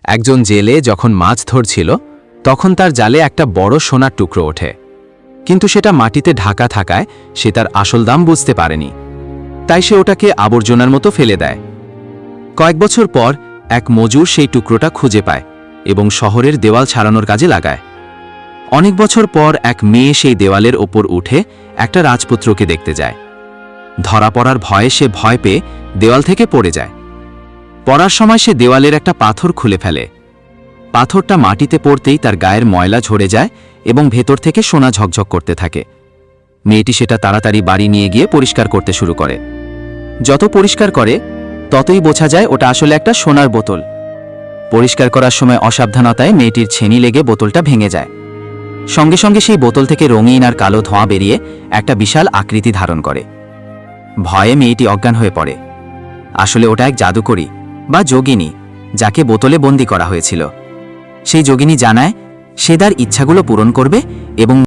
একজন জেলে যখন মাছ ধরছিল তখন তার জালে একটা বড় সোনার টুকরো ওঠে, কিন্তু সেটা মাটিতে ঢাকা থাকায় সে তার আসল দাম বুঝতে পারেনি। তাই সে ওটাকে আবর্জনার মতো ফেলে দেয়। কয়েক বছর পর এক মজুর সেই টুকরোটা খুঁজে পায় এবং শহরের দেওয়াল ছাড়ানোর কাজে লাগায়। অনেক বছর পর এক মেয়ে সেই দেওয়ালের ওপর উঠে একটা রাজপুত্রকে দেখতে যায়। ধরা পড়ার ভয়ে সে ভয় পেয়ে দেওয়াল থেকে পড়ে যায়। পড়ার সময় সে দেওয়ালের একটা পাথর খুলে ফেলে। পাথরটা মাটিতে পড়তেই তার গায়ের ময়লা ঝরে যায় এবং ভেতর থেকে সোনা ঝকঝক করতে থাকে। মেয়েটি সেটা তাড়াতাড়ি বাড়ি নিয়ে গিয়ে পরিষ্কার করতে শুরু করে। যত পরিষ্কার করে ততই বোঝা যায় ওটা আসলে একটা সোনার বোতল। পরিষ্কার করার সময় অসাবধানতায় মেয়েটির ছেনি লেগে বোতলটা ভেঙে যায়। সঙ্গে সঙ্গে সেই বোতল থেকে রঙিন আর কালো ধোঁয়া বেরিয়ে একটা বিশাল আকৃতি ধারণ করে। ভয়ে মেয়েটি অজ্ঞান হয়ে পড়ে। আসলে ওটা এক জাদুকরী বা যোগিনী, যাকে বোতলে বন্দী করা হয়েছিল। সেই যোগিনী জানায় সে তার ইচ্ছাগুলো পূরণ করবে এবং